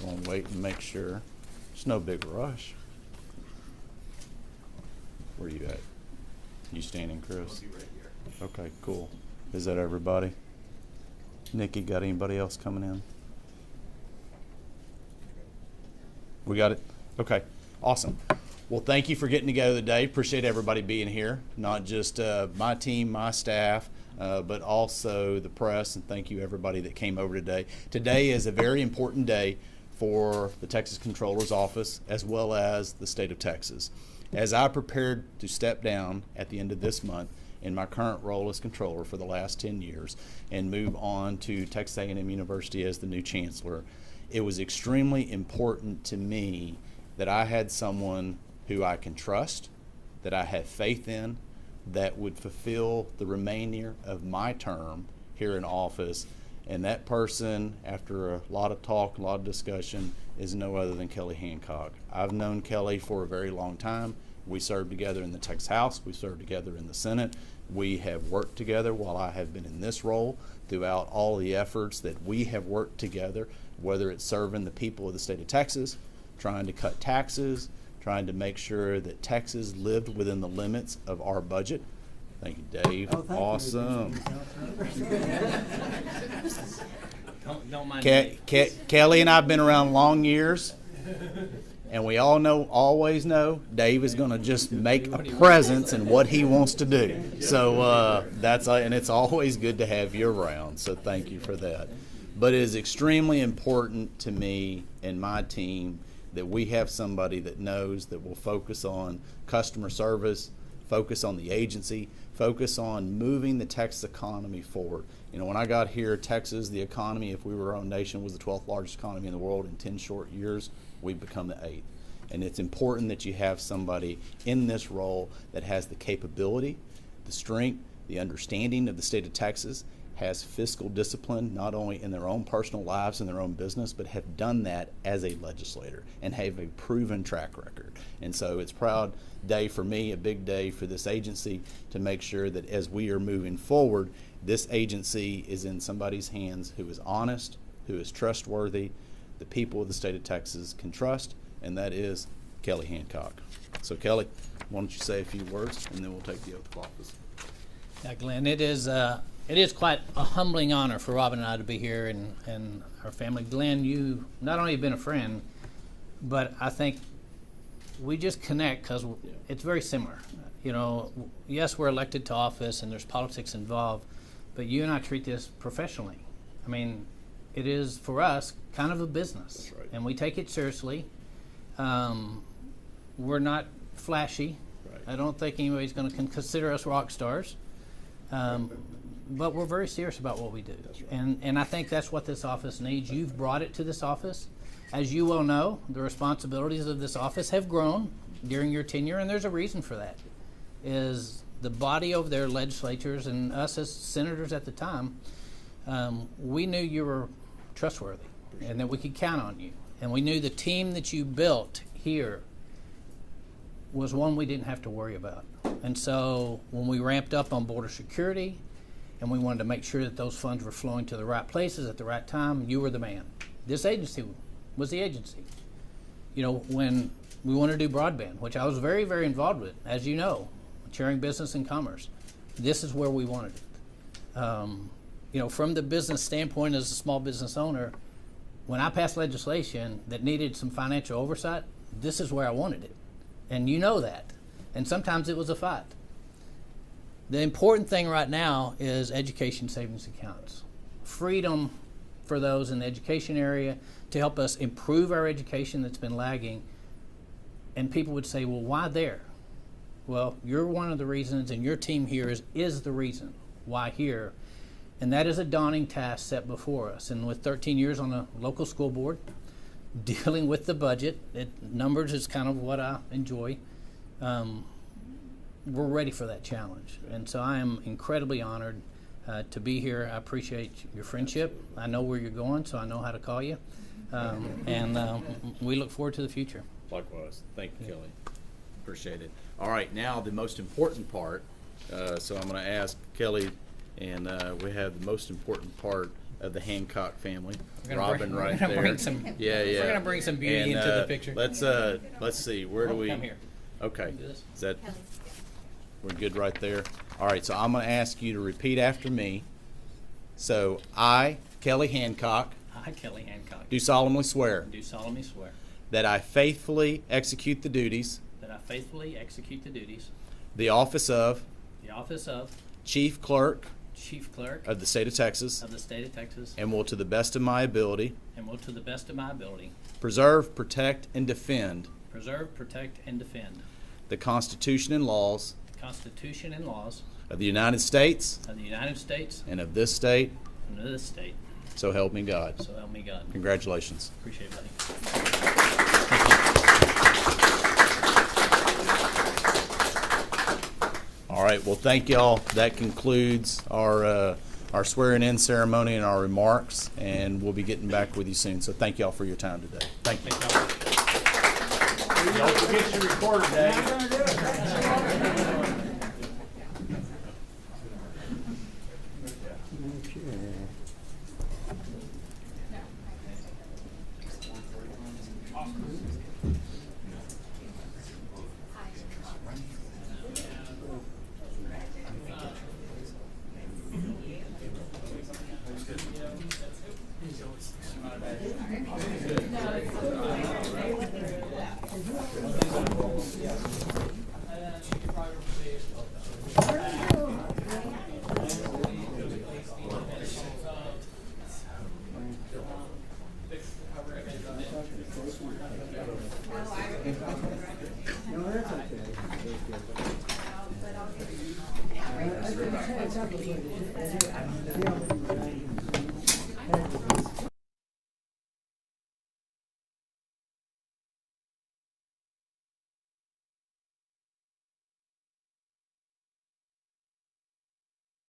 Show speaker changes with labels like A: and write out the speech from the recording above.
A: going to wait and make sure. There's no big rush. Where you at? You standing, Chris?
B: I'll be right here.
A: Okay, cool. Is that everybody? Nikki, got anybody else coming in? We got it? Okay, awesome. Well, thank you for getting together today. Appreciate everybody being here, not just my team, my staff, but also the press, and thank you everybody that came over today. Today is a very important day for the Texas Comptroller's Office as well as the state of Texas. As I prepared to step down at the end of this month in my current role as controller for the last 10 years and move on to Texas A&M University as the new chancellor, it was extremely important to me that I had someone who I can trust, that I have faith in, that would fulfill the remainder of my term here in office. And that person, after a lot of talk, a lot of discussion, is no other than Kelly Hancock. I've known Kelly for a very long time. We served together in the Texas House. We served together in the Senate. We have worked together while I have been in this role throughout all the efforts that we have worked together, whether it's serving the people of the state of Texas, trying to cut taxes, trying to make sure that Texas lived within the limits of our budget. Thank you, Dave.
C: Oh, thank
A: awesome.
C: Don't mind me.
A: Kelly and I have been around long years, and we all know, always know, Dave is going to just make a presence in what he wants to do. So and it's always good to have you around. So thank you for that. But it is extremely important to me and my team that we have somebody that knows, that will focus on customer service, focus on the agency, focus on moving the Texas economy forward. You know, when I got here, Texas, the economy, if we were our own nation, was the 12th largest economy in the world. In 10 short years, we've become the 8th. And it's important that you have somebody in this role that has the capability, the strength, the understanding of the state of Texas, has fiscal discipline, not only in their own personal lives and their own business, but have done that as a legislator and have a proven track record. And so it's a proud day for me, a big day for this agency, to make sure that as we are moving forward, this agency is in somebody's hands who is honest, who is trustworthy, the people of the state of Texas can trust, and that is Kelly Hancock. So Kelly, why don't you say a few words, and then we'll take the oath of office.
C: Yeah, Glenn, it is quite a humbling honor for Robin and I to be here and our family. Glenn, you not only have been a friend, but I think we just connect because it's very similar. You know, yes, we're elected to office and there's politics involved, but you and I treat this professionally. I mean, it is, for us, kind of a business.
A: That's right.
C: And we take it seriously. We're not flashy.
A: Right.
C: I don't think anybody's going to consider us rock stars. But we're very serious about what we do.
A: That's right.
C: And I think that's what this office needs. You've brought it to this office. As you well know, the responsibilities of this office have grown during your tenure, and there's a reason for that. Is the body of their legislatures and us as senators at the time, we knew you were trustworthy and that we could count on you. And we knew the team that you built here was one we didn't have to worry about. And so when we ramped up on border security and we wanted to make sure that those funds were flowing to the right places at the right time, you were the man. This agency was the agency. You know, when we wanted to do broadband, which I was very, very involved with, as you know, chairing business and commerce, this is where we wanted it. You know, from the business standpoint as a small business owner, when I passed legislation that needed some financial oversight, this is where I wanted it. And you know that. And sometimes it was a fight. The important thing right now is education savings accounts. Freedom for those in the education area to help us improve our education that's been lagging. And people would say, well, why there? Well, you're one of the reasons, and your team here is the reason why here. And that is a daunting task set before us. And with 13 years on a local school board, dealing with the budget, numbers is kind of what I enjoy. We're ready for that challenge. And so I am incredibly honored to be here. I appreciate your friendship. I know where you're going, so I know how to call you. And we look forward to the future.
A: Likewise. Thank you, Kelly. Appreciate it. All right, now the most important part. So I'm going to ask Kelly, and we have the most important part of the Hancock family.
C: We're gonna
A: Robin
C: bring-
A: right
C: we're gonna
A: there.
C: bring some-
A: yeah.
C: we're gonna bring some beauty into the picture.
A: Let's see. Where do we?
C: Come here.
A: Okay.
C: Do this.
A: Is that? We're good right there. All right. So I'm going to ask you to repeat after me. So I, Kelly Hancock,
C: I, Kelly Hancock,
A: do solemnly swear
C: do solemnly swear
A: that I faithfully execute the duties,
C: that I faithfully execute the duties,
A: the office of
C: the office of
A: Chief Clerk
C: Chief Clerk
A: of the State of Texas,
C: of the State of Texas,
A: and will to the best of my ability
C: and will to the best of my ability
A: preserve, protect, and defend
C: preserve, protect, and defend
A: the Constitution and laws
C: the Constitution and laws
A: of the United States
C: of the United States
A: and of this state,
C: and of this state.
A: so help me God.
C: So help me God.
A: Congratulations.
C: Appreciate it, buddy.
A: All right, well, thank y'all. That concludes our swearing-in ceremony and our remarks, and we'll be getting back with you soon. So thank y'all for your time today. Thank you. Don't forget your recorder, Dave.